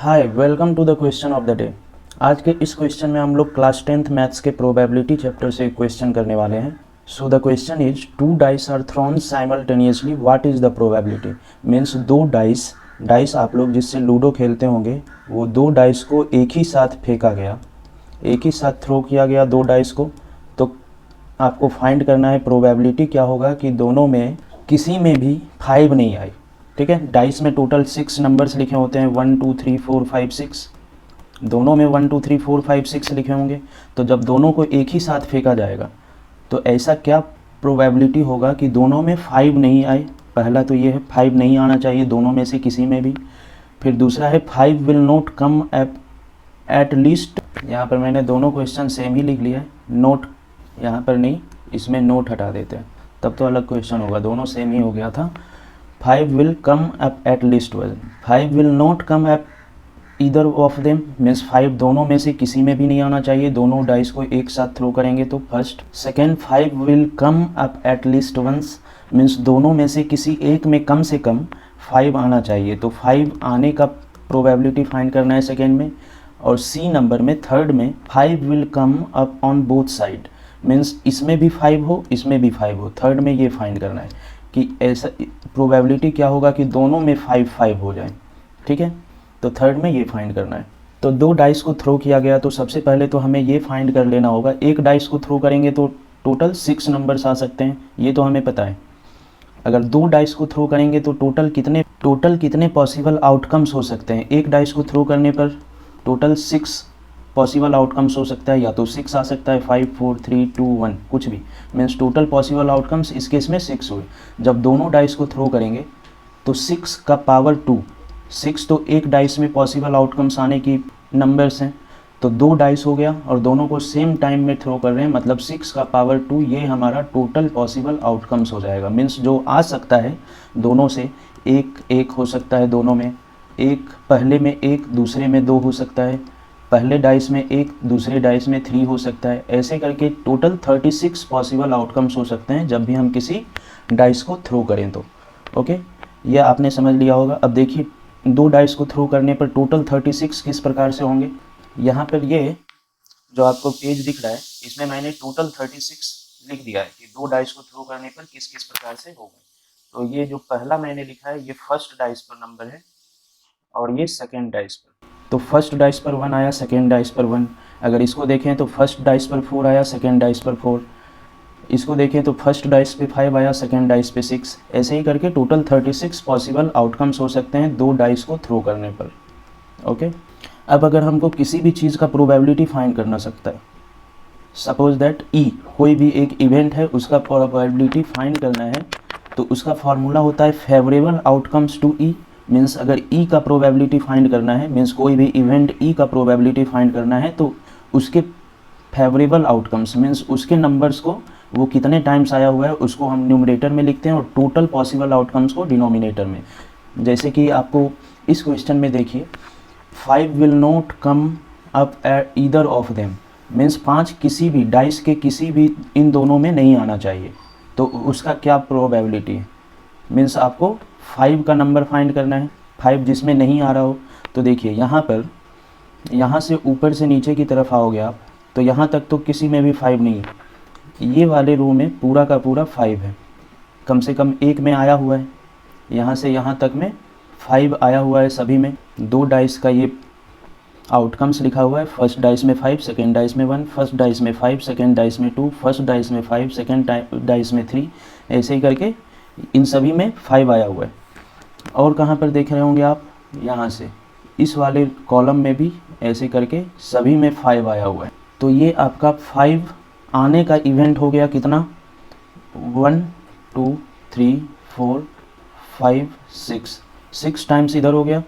Hi welcome to the question of the day. आज के इस क्वेश्चन में हम लोग क्लास 10th मैथ्स के प्रोबेबिलिटी चैप्टर से क्वेश्चन करने वाले हैं। So the question is two dice are thrown simultaneously what is the probability. Means दो डाइस आप लोग जिससे लूडो खेलते होंगे, वो दो डाइस को एक ही साथ फेंका गया, एक ही साथ थ्रो किया गया दो डाइस को। तो आपको फाइंड करना है प्रोबेबिलिटी क्या होगा कि दोनों में किसी में भी 5 नहीं आई। ठीक है, डाइस में टोटल 6 नंबर्स लिखे होते हैं, 1 2 3 4 5 6। दोनों में 1 2 3 4 5 6 लिखे होंगे। तो जब दोनों को एक ही साथ फेंका जाएगा तो ऐसा क्या प्रोबेबिलिटी होगा कि दोनों में 5 नहीं आए। पहला तो ये है 5 नहीं आना चाहिए दोनों में से किसी में भी। फिर दूसरा है 5 will not come at least. यहाँ पर मैंने दोनों क्वेश्चन सेम ही लिख लिया है, नोट यहाँ पर नहीं, इसमें नोट हटा देते हैं, तब तो अलग क्वेश्चन होगा। दोनों सेम ही हो गया था। 5 will come up at least one, 5 will not come up either of them, means 5 दोनों में से किसी में भी नहीं आना चाहिए। दोनों डाइस को एक साथ थ्रो करेंगे तो first. Second 5 will come up at least once, means दोनों में से किसी एक में कम से कम 5 आना चाहिए। तो 5 आने का प्रोबेबिलिटी फाइंड करना है सेकेंड में। और सी नंबर में थर्ड में 5 will come up on both side, means इसमें भी 5 हो इसमें भी 5 हो। थर्ड में ये फाइंड करना है कि ऐसा प्रोबेबिलिटी क्या होगा कि दोनों में 5 5 हो जाए। ठीक है, तो थर्ड में ये फाइंड करना है। तो दो डाइस को थ्रो किया गया, तो सबसे पहले तो हमें ये फाइंड कर लेना होगा, एक डाइस को थ्रो करेंगे तो टोटल 6 नंबर्स आ सकते हैं, ये तो हमें पता है। अगर दो डाइस को थ्रो करेंगे तो टोटल कितने पॉसिबल आउटकम्स हो सकते हैं। एक डाइस को थ्रो करने पर टोटल 6 पॉसिबल आउटकम्स हो सकता है, या तो 6 आ सकता है, 5 4 3 2 1 कुछ भी। मीन्स टोटल पॉसिबल आउटकम्स इस केस में 6 हुए। जब दोनों डाइस को थ्रो करेंगे तो 6 का पावर 2, 6 तो एक डाइस में पॉसिबल आउटकम्स आने की नंबर्स हैं। तो दो डाइस हो गया और दोनों को सेम टाइम में थ्रो कर रहे हैं, मतलब 6 का पावर 2, ये हमारा टोटल पॉसिबल आउटकम्स हो जाएगा। मीन्स जो आ सकता है दोनों से, एक हो सकता है दोनों में, एक पहले में एक दूसरे में 2 हो सकता है, पहले डाइस में एक दूसरे डाइस में 3 हो सकता है। ऐसे करके टोटल 36 पॉसिबल आउटकम्स हो सकते हैं जब भी हम किसी डाइस को थ्रो करें तो। ओके, ये आपने समझ लिया होगा। अब देखिए दो डाइस को थ्रो करने पर टोटल 36 किस प्रकार से होंगे। यहाँ पर ये जो आपको पेज दिख रहा है, इसमें मैंने टोटल 36 लिख दिया है कि दो डाइस को थ्रो करने पर किस किस प्रकार से होगा। तो ये जो पहला मैंने लिखा है ये फर्स्ट डाइस पर नंबर है और ये सेकेंड डाइस पर। तो फर्स्ट डाइस पर 1 आया, सेकेंड डाइस पर 1। अगर इसको देखें तो फर्स्ट डाइस पर 4 आया, सेकेंड डाइस पर 4। इसको देखें तो फर्स्ट डाइस पे 5 आया, सेकेंड डाइस पे 6। ऐसे ही करके टोटल 36 पॉसिबल आउटकम्स हो सकते हैं दो डाइस को थ्रो करने पर। ओके, अब अगर हमको किसी भी चीज़ का प्रोबेबिलिटी फाइंड करना सकता है, सपोज दैट ई कोई भी एक इवेंट है उसका प्रोबेबिलिटी फाइंड करना है, तो उसका फॉर्मूला होता है favourable outcomes to e. Means अगर ई का प्रोबेबिलिटी फाइंड करना है, मीन्स कोई भी इवेंट ई का प्रोबेबिलिटी फाइंड करना है, तो उसके फेवरेबल आउटकम्स मीन्स उसके नंबर्स को, वो कितने टाइम्स आया हुआ है उसको हम न्यूमरेटर में लिखते हैं और टोटल पॉसिबल आउटकम्स को डिनोमिनेटर में। जैसे कि आपको इस क्वेश्चन में देखिए 5 will not come up eight either of them, means 5 किसी भी डाइस के किसी भी इन दोनों में नहीं आना चाहिए। तो उसका क्या प्रोबेबिलिटी है, मीन्स आपको 5 का नंबर फाइंड करना है, 5 जिसमें नहीं आ रहा हो। तो देखिए यहाँ पर, यहाँ से ऊपर से नीचे की तरफ आओगे आप, तो यहाँ तक तो किसी में भी 5 नहीं है। ये वाले रो में पूरा का पूरा 5 है, कम से कम एक में आया हुआ है। यहाँ से यहाँ तक में 5 आया हुआ है सभी में। दो डाइस का ये आउटकम्स लिखा हुआ है, फर्स्ट डाइस में 5, सेकेंड डाइस में 1, फर्स्ट डाइस में 5, सेकेंड डाइस में 2, फर्स्ट डाइस में 5, सेकेंड डाइस में 3। ऐसे ही करके इन सभी में 5 आया हुआ है। और कहाँ पर देख रहे होंगे आप, यहाँ से इस वाले कॉलम में भी ऐसे करके सभी में 5 आया हुआ है। तो ये आपका 5 आने का इवेंट हो गया कितना, 1 2 3 4 5 6 टाइम्स इधर हो गया,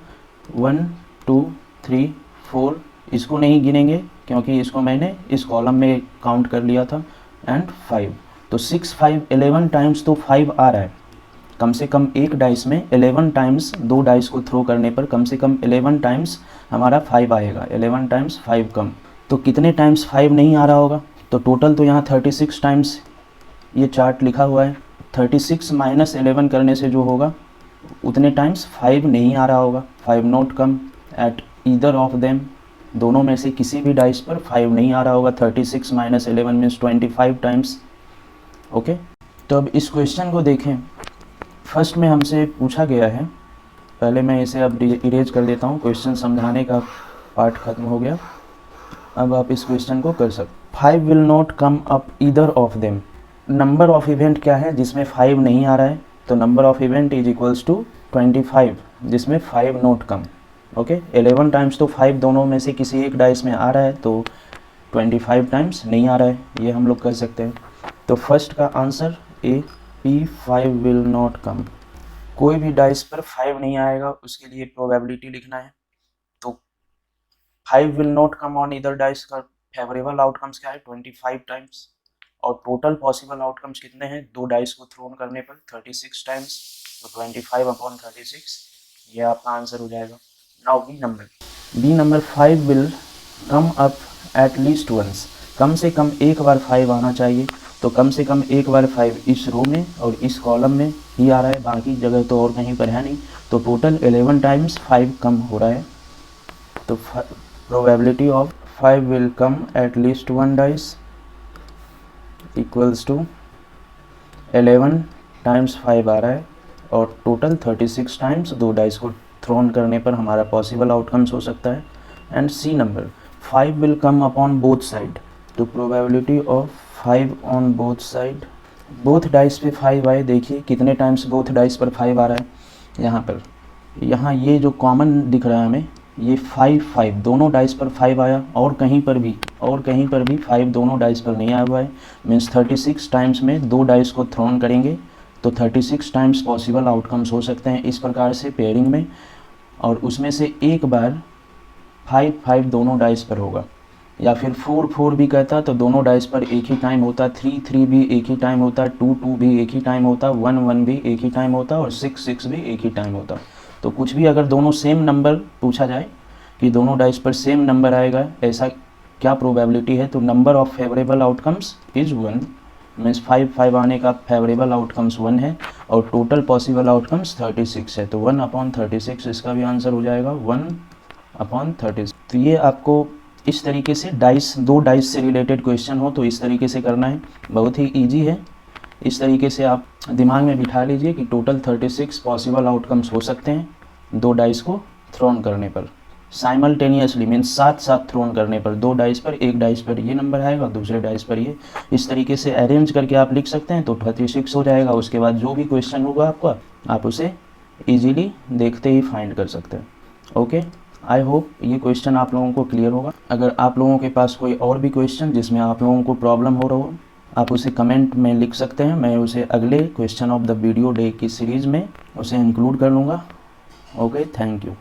1 2 3 4। इसको नहीं गिनेंगे क्योंकि इसको मैंने इस कॉलम में काउंट कर लिया था, एंड 5। तो 6 5 11 टाइम्स तो 5 आ रहा है। कम से कम एक डाइस में 11 टाइम्स, दो डाइस को थ्रो करने पर कम से कम 11 टाइम्स हमारा 5 आएगा। 11 टाइम्स 5 कम, तो कितने टाइम्स 5 नहीं आ रहा होगा। तो टोटल तो यहाँ 36 टाइम्स ये चार्ट लिखा हुआ है, 36 माइनस 11 करने से जो होगा उतने टाइम्स 5 नहीं आ रहा होगा। 5 not come at either of them, दोनों में से किसी भी डाइस पर 5 नहीं आ रहा होगा। 36 माइनस 11 मीन्स 25 टाइम्स। ओके, तो अब इस क्वेश्चन को देखें। फर्स्ट में हमसे पूछा गया है, पहले मैं इसे अब इरेज कर देता हूँ, क्वेश्चन समझाने का पार्ट खत्म हो गया। अब आप इस क्वेश्चन को कर सकते। 5 will not come up either of them. Number of event क्या है जिसमें 5 नहीं आ रहा है, तो number of event is equals to 25 जिसमें 5 नॉट कम। ओके, 11 टाइम्स तो 5 दोनों में से किसी एक डाइस में आ रहा है, तो 25 टाइम्स नहीं आ रहा है, ये हम लोग कर सकते हैं। तो फर्स्ट का answer A, P5 will not कम। कोई भी डाइस पर 5 नहीं आएगा, उसके लिए प्रोबेबिलिटी लिखना है। तो 5 will not come on either dice का फेवरेबल आउटकम्स क्या है, 25 टाइम्स। और टोटल पॉसिबल आउटकम्स कितने हैं, दो डाइस को थ्रोन करने पर 36 टाइम्स, तो 25 अपॉन 36, ये आपका आंसर हो जाएगा। Now b number 5 will come up at least once. कम से कम एक बार 5 आना चाहिए, तो कम से कम एक बार 5 इस रो में और इस कॉलम में ही आ रहा है, बाकी जगह तो और कहीं पर है नहीं। तो टोटल 11 टाइम्स 5 कम हो रहा है। तो probability of 5 will come at least one dice equals to 11 times 5 आ रहा है, और टोटल 36 टाइम्स दो डाइस को थ्रोन करने पर हमारा पॉसिबल आउटकम्स हो सकता है। And c number 5 will come upon both side. तो probability of 5 on both side, both dice पे 5 आए, देखिए कितने टाइम्स बोथ डाइस पर 5 आ रहा है। यहाँ पर, यहाँ ये जो कॉमन दिख रहा है हमें, ये 5 दोनों डाइस पर 5 आया, और कहीं पर भी 5 दोनों डाइस पर नहीं आया हुआ है। मीन्स 36 टाइम्स में दो डाइस को थ्रोन करेंगे तो 36 टाइम्स पॉसिबल आउटकम्स हो सकते हैं इस प्रकार से पेयरिंग में। और उसमें से एक बार 5 दोनों डाइस पर होगा, या फिर 4 भी कहता तो दोनों डाइस पर एक ही टाइम होता, 3 भी एक ही टाइम होता, 2 भी एक ही टाइम होता, 1 भी एक ही टाइम होता, और 6 भी एक ही टाइम होता। तो कुछ भी अगर दोनों सेम नंबर पूछा जाए कि दोनों डाइस पर सेम नंबर आएगा, ऐसा क्या प्रोबेबिलिटी है, तो number of favourable outcomes is 1। Means 5 आने का फेवरेबल आउटकम्स 1 है, और टोटल पॉसिबल आउटकम्स 36 है, तो 1 अपॉन 36 इसका भी आंसर हो जाएगा, 1 अपॉन 36। तो ये आपको इस तरीके से दो डाइस से रिलेटेड क्वेश्चन हो तो इस तरीके से करना है, बहुत ही ईजी है। इस तरीके से आप दिमाग में बिठा लीजिए कि टोटल 36 पॉसिबल आउटकम्स हो सकते हैं दो डाइस को थ्रोन करने पर, साइमल्टेनियसली मीन्स साथ साथ थ्रोन करने पर। दो डाइस पर, एक डाइस पर ये नंबर आएगा, दूसरे डाइस पर ये। इस तरीके से अरेंज करके आप लिख सकते हैं, तो 36 हो जाएगा। उसके बाद जो भी क्वेश्चन होगा आपका, आप उसे ईजिली देखते ही फाइंड कर सकते हैं। ओके, आई होप ये क्वेश्चन आप लोगों को क्लियर होगा। अगर आप लोगों के पास कोई और भी क्वेश्चन जिसमें आप लोगों को प्रॉब्लम हो रहा हो, आप उसे कमेंट में लिख सकते हैं, मैं उसे अगले question of the video day की सीरीज़ में उसे इंक्लूड कर लूँगा। Okay, thank you.